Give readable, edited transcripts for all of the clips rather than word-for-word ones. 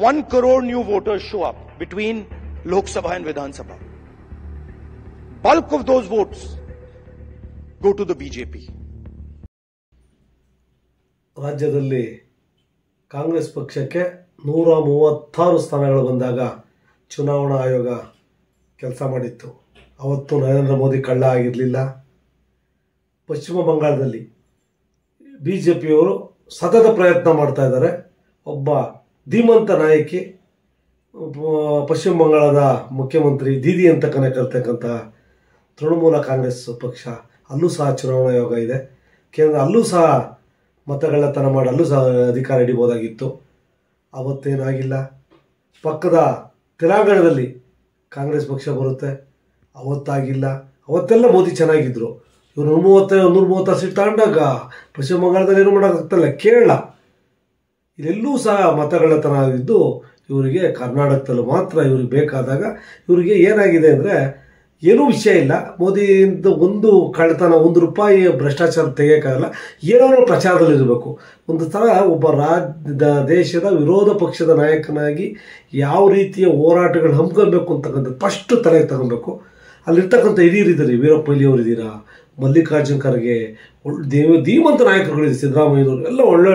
1 crore new voters show up between Lok Sabha and Vidhan Sabha. Bulk of those votes go to the BJP. ರಾಜ್ಯದಲ್ಲಿ ಕಾಂಗ್ರೆಸ್ ಪಕ್ಷಕ್ಕೆ 136 ಸ್ಥಾನಗಳು ಬಂದಾಗ ಚುನಾವಣಾ ಆಯೋಗ ಕೆಲಸ ಮಾಡಿತ್ತು. ಅವತ್ತು ನರೇಂದ್ರ ಮೋದಿ ಕಳ್ಳ ಆಗಿರಲಿಲ್ಲ. ಪಶ್ಚಿಮ ಬಂಗಾಳದಲ್ಲಿ BJPಯವರು ಸತತ ಪ್ರಯತ್ನ ಮಾಡ್ತಾ ಇದ್ದಾರೆ. ಒಬ್ಬ ಧೀಮಂತ ನಾಯಕಿ, ಪಶ್ಚಿಮ ಬಂಗಾಳದ ಮುಖ್ಯಮಂತ್ರಿ ದೀದಿ ಅಂತ ಕರೆತಕ್ಕಂಥ ತೃಣಮೂಲ ಕಾಂಗ್ರೆಸ್ ಪಕ್ಷ, ಅಲ್ಲೂ ಸಹ ಚುನಾವಣಾ ಆಯೋಗ ಇದೆ. ಕೇಂದ್ರ ಅಲ್ಲೂ ಸಹ ಮತಗಳ್ಳತನ ಮಾಡಿ ಅಲ್ಲೂ ಸಹ ಅಧಿಕಾರ ಹಿಡಿಬೋದಾಗಿತ್ತು. ಅವತ್ತೇನಾಗಿಲ್ಲ. ಪಕ್ಕದ ತೆಲಂಗಾಣದಲ್ಲಿ ಕಾಂಗ್ರೆಸ್ ಪಕ್ಷ ಬರುತ್ತೆ, ಅವತ್ತಾಗಿಲ್ಲ. ಅವತ್ತೆಲ್ಲ ಮೋದಿ ಚೆನ್ನಾಗಿದ್ದರು. ಇವರು 136 ಸೀಟ್ ತಗೊಂಡಾಗ ಪಶ್ಚಿಮ ಬಂಗಾಳದಲ್ಲಿ ಏನು ಮಾಡೋಕ್ಕಾಗ್ತಲ್ಲ. ಕೇರಳ ಇಲ್ಲೆಲ್ಲೂ ಸಹ ಮತಗಳ್ಳತನ ಆಗಿದ್ದು ಇವರಿಗೆ ಕರ್ನಾಟಕದಲ್ಲೂ ಮಾತ್ರ ಇವ್ರಿಗೆ ಬೇಕಾದಾಗ ಇವರಿಗೆ ಏನಾಗಿದೆ ಅಂದರೆ ಏನೂ ವಿಷಯ ಇಲ್ಲ. ಮೋದಿಯಿಂದ ಒಂದು ಕಳ್ಳತನ, ₹1 ಭ್ರಷ್ಟಾಚಾರ ತೆಗೆಯೋಕ್ಕಾಗಲ್ಲ. ಏನೋ ಪ್ರಚಾರದಲ್ಲಿರಬೇಕು. ಒಂದು ಥರ ಒಬ್ಬ ದೇಶದ ವಿರೋಧ ಪಕ್ಷದ ನಾಯಕನಾಗಿ ಯಾವ ರೀತಿಯ ಹೋರಾಟಗಳು ಹಮ್ಮಿಕೊಳ್ಬೇಕು ಅಂತಕ್ಕಂಥದ್ದು ಫಸ್ಟು ತಲೆಗೆ ತಗೊಬೇಕು. ಅಲ್ಲಿರ್ತಕ್ಕಂಥ ಹಿರಿಯರಿದ್ದೀರಿ, ವೀರಪ್ಪ ಮೊಯ್ಲಿಯವರಿದ್ದೀರಾ, ಮಲ್ಲಿಕಾರ್ಜುನ್ ಖರ್ಗೆ, ಧೀಮಂತ ನಾಯಕರುಗಳಿದೆ, ಸಿದ್ದರಾಮಯ್ಯನವರು ಎಲ್ಲ ಒಳ್ಳೆ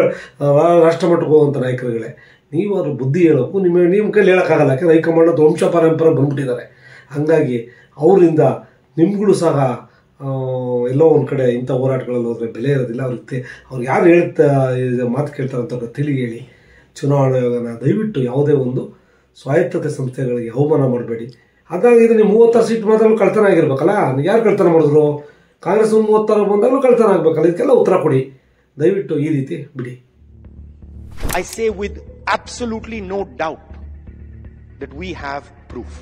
ರಾಷ್ಟ್ರಮಟ್ಟಕ್ಕೆ ಹೋಗುವಂಥ ನಾಯಕರುಗಳೇ. ನೀವು ಅವ್ರ ಬುದ್ಧಿ ಹೇಳೋಕು ನಿಮ್ಮ ಕೈಲಿ ಹೇಳೋಕ್ಕಾಗಲ್ಲ. ಯಾಕೆಂದರೆ ಹೈಕಮಾಂಡ್ ವಂಶ ಪರಂಪರೆ ಬಂದ್ಬಿಟ್ಟಿದ್ದಾರೆ. ಹಾಗಾಗಿ ಅವರಿಂದ ನಿಮ್ಗಳು ಸಹ ಎಲ್ಲೋ ಒಂದು ಕಡೆ ಇಂಥ ಹೋರಾಟಗಳಲ್ಲಿ ಹೋದರೆ ಬೆಲೆ ಇರೋದಿಲ್ಲ. ಅವ್ರಿಗೆ ಯಾರು ಮಾತು ಕೇಳ್ತಾರೆ ಅಂತ ತಿಳಿ ಹೇಳಿ. ಚುನಾವಣಾ ಆಯೋಗನ ದಯವಿಟ್ಟು ಯಾವುದೇ ಒಂದು ಸ್ವಾಯತ್ತತೆ ಸಂಸ್ಥೆಗಳಿಗೆ ಅವಮಾನ ಮಾಡಬೇಡಿ. ಅದಾಗಿದೆ ನೀವು 36 ಸೀಟ್ ಮಾತ್ರ ಕಳ್ತನ ಆಗಿರ್ಬೇಕಲ್ಲ. ಯಾರು ಕಳ್ತನ ಮಾಡಿದ್ರು? ಕಾಂಗ್ರೆಸ್ 36 ಬಂದಾಗಲೂ ಕಳ್ತನ ಆಗಬೇಕಲ್ಲ. ಇದಕ್ಕೆಲ್ಲ ಉತ್ತರ ಕೊಡಿ ದಯವಿಟ್ಟು. ಈ ರೀತಿ ಬಿಡಿ. I say with absolutely no doubt that we have proof.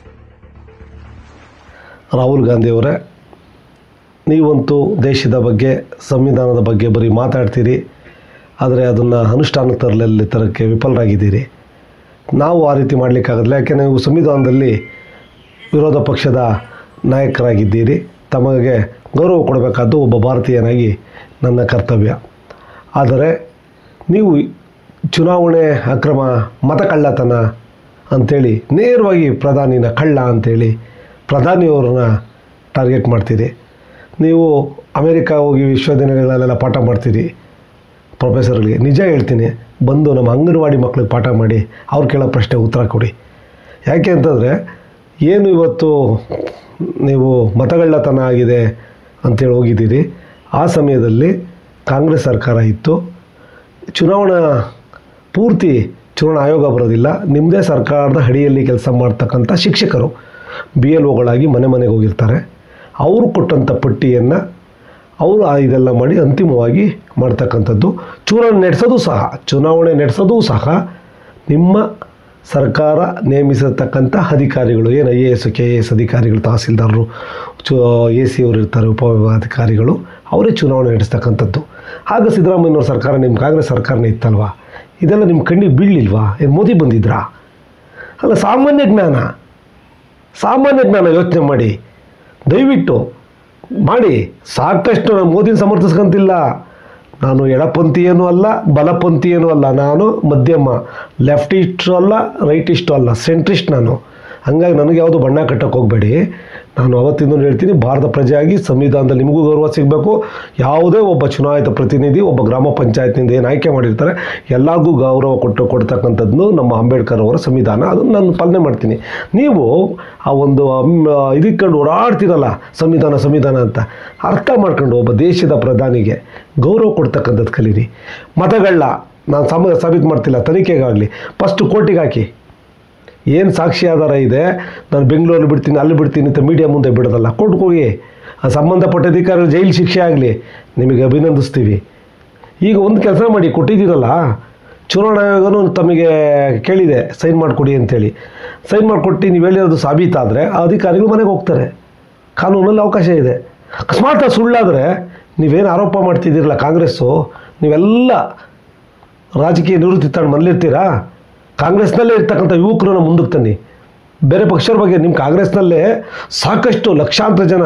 Rahul ಗಾಂಧಿಯವರೇ, ನೀವಂತೂ ದೇಶದ ಬಗ್ಗೆ, ಸಂವಿಧಾನದ ಬಗ್ಗೆ ಬರೀ ಮಾತಾಡ್ತೀರಿ, ಆದರೆ ಅದನ್ನು ಅನುಷ್ಠಾನಕ್ಕೆ ತರಕ್ಕೆ ವಿಫಲರಾಗಿದ್ದೀರಿ. ನಾವು ಆ ರೀತಿ ಮಾಡಲಿಕ್ಕಾಗಲ್ಲ. ಯಾಕೆ ನೀವು ಸಂವಿಧಾನದಲ್ಲಿ ವಿರೋಧ ಪಕ್ಷದ ನಾಯಕರಾಗಿದ್ದೀರಿ. ತಮಗೆ ಗೌರವ ಕೊಡಬೇಕಾದ್ದು ಒಬ್ಬ ಭಾರತೀಯನಾಗಿ ನನ್ನ ಕರ್ತವ್ಯ. ಆದರೆ ನೀವು ಚುನಾವಣೆ ಅಕ್ರಮ, ಮತ ಕಳ್ಳತನ ಅಂಥೇಳಿ ನೇರವಾಗಿ ಪ್ರಧಾನಿನ ಕಳ್ಳ ಅಂಥೇಳಿ ಪ್ರಧಾನಿಯವ್ರನ್ನ ಟಾರ್ಗೆಟ್ ಮಾಡ್ತೀರಿ. ನೀವು ಅಮೇರಿಕ ಹೋಗಿ ವಿಶ್ವವಿದ್ಯಾನಿಲಯಗಳಲ್ಲೆಲ್ಲ ಪಾಠ ಮಾಡ್ತೀರಿ ಪ್ರೊಫೆಸರ್ಗಳಿಗೆ. ನಿಜ ಹೇಳ್ತೀನಿ, ಬಂದು ನಮ್ಮ ಅಂಗನವಾಡಿ ಮಕ್ಕಳಿಗೆ ಪಾಠ ಮಾಡಿ ಅವ್ರು ಕೇಳೋ ಪ್ರಶ್ನೆಗೆ ಉತ್ತರ ಕೊಡಿ. ಯಾಕೆ ಅಂತಂದರೆ ಏನು ಇವತ್ತು ನೀವು ಮತಗಳ್ಳತನ ಆಗಿದೆ ಅಂತೇಳಿ ಹೋಗಿದ್ದೀರಿ. ಆ ಸಮಯದಲ್ಲಿ ಕಾಂಗ್ರೆಸ್ ಸರ್ಕಾರ ಇತ್ತು. ಪೂರ್ತಿ ಚುನಾವಣಾ ಆಯೋಗ ಬರೋದಿಲ್ಲ. ನಿಮ್ಮದೇ ಸರ್ಕಾರದ ಅಡಿಯಲ್ಲಿ ಕೆಲಸ ಮಾಡ್ತಕ್ಕಂಥ ಶಿಕ್ಷಕರು BLOಗಳಾಗಿ ಮನೆ ಮನೆಗೆ ಹೋಗಿರ್ತಾರೆ. ಅವರು ಕೊಟ್ಟಂಥ ಪಟ್ಟಿಯನ್ನು ಅವರು ಇದೆಲ್ಲ ಮಾಡಿ ಅಂತಿಮವಾಗಿ ಮಾಡ್ತಕ್ಕಂಥದ್ದು. ಚುನಾವಣೆ ನಡೆಸೋದು ಸಹ ನಿಮ್ಮ ಸರ್ಕಾರ ನೇಮಿಸಿರ್ತಕ್ಕಂಥ ಅಧಿಕಾರಿಗಳು, ಏನು IAS KAS ಅಧಿಕಾರಿಗಳು, ತಹಸೀಲ್ದಾರರು, AC ಅವರು ಇರ್ತಾರೆ, ಉಪವಿಭಾಗಾಧಿಕಾರಿಗಳು, ಅವರೇ ಚುನಾವಣೆ ನಡೆಸ್ತಕ್ಕಂಥದ್ದು. ಆಗ ಸಿದ್ದರಾಮಯ್ಯನವ್ರ ಸರ್ಕಾರ, ನಿಮ್ಮ ಕಾಂಗ್ರೆಸ್ ಸರ್ಕಾರನೇ ಇತ್ತಲ್ವ? ಇದೆಲ್ಲ ನಿಮ್ಮ ಕಣ್ಣಿಗೆ ಬೀಳಲಿಲ್ವಾ? ಏನು ಮೋದಿ ಬಂದಿದ್ರಾ? ಅಲ್ಲ, ಸಾಮಾನ್ಯ ಜ್ಞಾನ ಯೋಚನೆ ಮಾಡಿ, ದಯವಿಟ್ಟು ಮಾಡಿ. ಸಾಕಷ್ಟು ನಾನು ಮೋದಿನ ಸಮರ್ಥಿಸ್ಕೊಂತಿಲ್ಲ. ನಾನು ಎಡಪಂಥೀಯನೂ ಅಲ್ಲ, ಬಲಪಂಥೀಯನೂ ಅಲ್ಲ. ನಾನು ಮಧ್ಯಮ, ಲೆಫ್ಟಿಸ್ಟು ಅಲ್ಲ, ರೈಟಿಸ್ಟು ಅಲ್ಲ, ಸೆಂಟ್ರಿಸ್ಟ್ ನಾನು. ಹಾಗಾಗಿ ನನಗೆ ಯಾವುದು ಬಣ್ಣ ಕಟ್ಟಕ್ಕೆ ಹೋಗಬೇಡಿ. ನಾನು ಅವತ್ತಿಂದ ಹೇಳ್ತೀನಿ, ಭಾರತ ಪ್ರಜೆಯಾಗಿ ಸಂವಿಧಾನದಲ್ಲಿ ನಿಮಗೂ ಗೌರವ ಸಿಗಬೇಕು. ಯಾವುದೇ ಒಬ್ಬ ಚುನಾಯಿತ ಪ್ರತಿನಿಧಿ, ಒಬ್ಬ ಗ್ರಾಮ ಪಂಚಾಯತ್ನಿಂದ ಏನು ಆಯ್ಕೆ ಮಾಡಿರ್ತಾರೆ ಎಲ್ಲರಿಗೂ ಗೌರವ ಕೊಡ್ತಕ್ಕಂಥದ್ದು ನಮ್ಮ ಅಂಬೇಡ್ಕರ್ ಅವರ ಸಂವಿಧಾನ. ಅದನ್ನು ನಾನು ಪಾಲನೆ ಮಾಡ್ತೀನಿ. ನೀವು ಆ ಒಂದು ಇದಕ್ಕೊಂಡು ಓಡಾಡ್ತೀರಲ್ಲ ಸಂವಿಧಾನ ಅಂತ, ಅರ್ಥ ಮಾಡ್ಕೊಂಡು ಒಬ್ಬ ದೇಶದ ಪ್ರಧಾನಿಗೆ ಗೌರವ ಕೊಡ್ತಕ್ಕಂಥದ್ದು ಕಲೀರಿ. ಮತಗಳ್ಳ ನಾನು ಸಾಬೀತು ಮಾಡ್ತಿಲ್ಲ, ತನಿಖೆಗಾಗಲಿ ಫಸ್ಟು ಕೋರ್ಟಿಗೆ ಹಾಕಿ. ಏನು ಸಾಕ್ಷಿ ಆಧಾರ ಇದೆ, ನಾನು ಬೆಂಗಳೂರಲ್ಲಿ ಬಿಡ್ತೀನಿ, ಅಲ್ಲಿ ಬಿಡ್ತೀನಿ ಅಂತ ಮೀಡಿಯಾ ಮುಂದೆ ಬಿಡೋದಲ್ಲ. ಕೋರ್ಟ್ಗೆ ಹೋಗಿ ಆ ಸಂಬಂಧಪಟ್ಟ ಅಧಿಕಾರಿಗಳು ಜೈಲು ಶಿಕ್ಷೆ ಆಗಲಿ, ನಿಮಗೆ ಅಭಿನಂದಿಸ್ತೀವಿ. ಈಗ ಒಂದು ಕೆಲಸ ಮಾಡಿ, ಕೊಟ್ಟಿದ್ದೀರಲ್ಲ, ಚುನಾವಣಾ ಆಯೋಗನೂ ತಮಗೆ ಕೇಳಿದೆ ಸೈನ್ ಮಾಡಿಕೊಡಿ ಅಂತೇಳಿ. ಸೈನ್ ಮಾಡಿಕೊಟ್ಟು ನೀವು ಹೇಳಿರೋದು ಸಾಬೀತಾದರೆ ಆ ಅಧಿಕಾರಿಗಳು ಮನೆಗೆ ಹೋಗ್ತಾರೆ. ಕಾನೂನಲ್ಲಿ ಅವಕಾಶ ಇದೆ. ಅಕಸ್ಮಾತ್ ಸುಳ್ಳಾದರೆ ನೀವೇನು ಆರೋಪ ಮಾಡ್ತಿದ್ದೀರಲ್ಲ ಕಾಂಗ್ರೆಸ್ಸು, ನೀವೆಲ್ಲ ರಾಜಕೀಯ ನಿವೃತ್ತಿ ತಗೊಂಡು ಮನೇಲಿರ್ತೀರಾ? ಕಾಂಗ್ರೆಸ್ನಲ್ಲೇ ಇರ್ತಕ್ಕಂಥ ಯುವಕರನ್ನ ಮುಂದಕ್ಕೆ ತನ್ನಿ. ಬೇರೆ ಪಕ್ಷದ ಬಗ್ಗೆ ನಿಮ್ಮ ಕಾಂಗ್ರೆಸ್ನಲ್ಲೇ ಸಾಕಷ್ಟು ಲಕ್ಷಾಂತರ ಜನ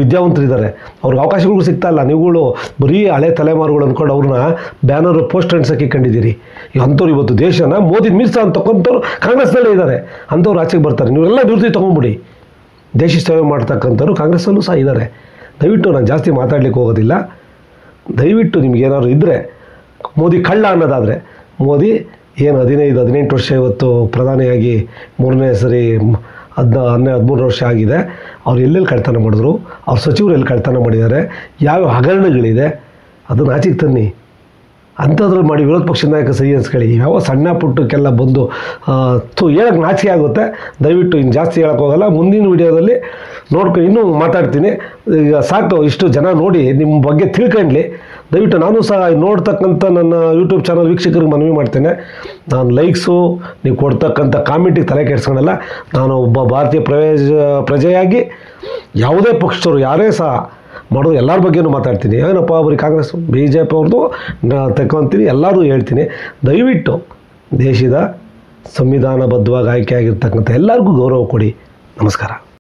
ವಿದ್ಯಾವಂತರಿದ್ದಾರೆ, ಅವ್ರಿಗೆ ಅವಕಾಶಗಳು ಸಿಗ್ತಾ ಇಲ್ಲ. ನೀವುಗಳು ಬರೀ ಹಳೆ ತಲೆಮಾರುಗಳು ಅಂದ್ಕೊಂಡು ಅವ್ರನ್ನ ಬ್ಯಾನರ್ ಪೋಸ್ಟ್ ಹಾಕಿ ಕಂಡಿದ್ದೀರಿ. ಅಂಥವ್ರು ಇವತ್ತು ದೇಶನ ಮೋದಿ ಮೀರ್ಸಾ ಅಂತ ತಗೊಂತವ್ರು ಕಾಂಗ್ರೆಸ್ನಲ್ಲೇ ಇದ್ದಾರೆ. ಅಂಥವ್ರು ಆಚೆಗೆ ಬರ್ತಾರೆ. ನೀವೆಲ್ಲ ನಿವೃತ್ತಿ ತೊಗೊಂಬಿಡಿ. ದೇಶ ಸೇವೆ ಮಾಡ್ತಕ್ಕಂಥವ್ರು ಕಾಂಗ್ರೆಸ್ಸಲ್ಲೂ ಸಹ ಇದ್ದಾರೆ. ದಯವಿಟ್ಟು ನಾನು ಜಾಸ್ತಿ ಮಾತಾಡ್ಲಿಕ್ಕೆ ಹೋಗೋದಿಲ್ಲ. ದಯವಿಟ್ಟು ನಿಮ್ಗೇನಾದ್ರು ಇದ್ದರೆ, ಮೋದಿ ಕಳ್ಳ ಅನ್ನೋದಾದರೆ, ಮೋದಿ ಏನು 15-18 ವರ್ಷ ಇವತ್ತು ಪ್ರಧಾನಿಯಾಗಿ 3ನೇ ಸರಿ 13 ವರ್ಷ ಆಗಿದೆ. ಅವ್ರು ಎಲ್ಲೆಲ್ಲಿ ಕಳ್ತನ ಮಾಡಿದ್ರು, ಅವ್ರ ಸಚಿವರು ಎಲ್ಲಿ ಕಳ್ತನ ಮಾಡಿದ್ದಾರೆ, ಯಾವ ಹಗರಣಗಳಿದೆ, ಅದನ್ನು ಆಚೆಗೆ ತನ್ನಿ. ಅಂಥದ್ರಲ್ಲಿ ಮಾಡಿ ವಿರೋಧ ಪಕ್ಷದ ನಾಯಕ ಸಹಿ ಅನ್ಸ್ಕೊಳ್ಳಿ. ಯಾವ ಸಣ್ಣ ಪುಟ್ಟಕ್ಕೆಲ್ಲ ಬಂದು ಹೇಳಕ್ಕೆ ನಾಚಿಕೆ ಆಗುತ್ತೆ. ದಯವಿಟ್ಟು ಇನ್ನು ಜಾಸ್ತಿ ಹೇಳಕ್ಕೆ ಹೋಗಲ್ಲ. ಮುಂದಿನ ವಿಡಿಯೋದಲ್ಲಿ ನೋಡ್ಕೊಂಡು ಇನ್ನೂ ಮಾತಾಡ್ತೀನಿ. ಈಗ ಸಾಕು, ಇಷ್ಟು ಜನ ನೋಡಿ ನಿಮ್ಮ ಬಗ್ಗೆ ತಿಳ್ಕೊಂಡ್ಲಿ. ದಯವಿಟ್ಟು ನಾನು ಸಹ ನೋಡ್ತಕ್ಕಂಥ ನನ್ನ ಯೂಟ್ಯೂಬ್ ಚಾನಲ್ ವೀಕ್ಷಕರಿಗೆ ಮನವಿ ಮಾಡ್ತೇನೆ, ನಾನು ಲೈಕ್ಸು ನೀವು ಕೊಡ್ತಕ್ಕಂಥ ಕಾಮೆಂಟಿಗೆ ತಲೆ ಕೆಡಿಸ್ಕೊಳ್ಳಲ್ಲ. ನಾನು ಒಬ್ಬ ಭಾರತೀಯ ಪ್ರಜೆಯಾಗಿ ಯಾವುದೇ ಪಕ್ಷದವರು ಯಾರೇ ಸಹ ಮಾಡೋದು ಎಲ್ಲರ ಬಗ್ಗೆನೂ ಮಾತಾಡ್ತೀನಿ. ಏನಪ್ಪ ಬರೀ ಕಾಂಗ್ರೆಸ್ BJP ಅವ್ರದ್ದು ತಗೊಂತೀನಿ, ಎಲ್ಲರೂ ಹೇಳ್ತೀನಿ. ದಯವಿಟ್ಟು ದೇಶದ ಸಂವಿಧಾನಬದ್ಧವಾಗಿ ಆಯ್ಕೆ ಆಗಿರ್ತಕ್ಕಂಥ ಎಲ್ಲರಿಗೂ ಗೌರವ ಕೊಡಿ. ನಮಸ್ಕಾರ.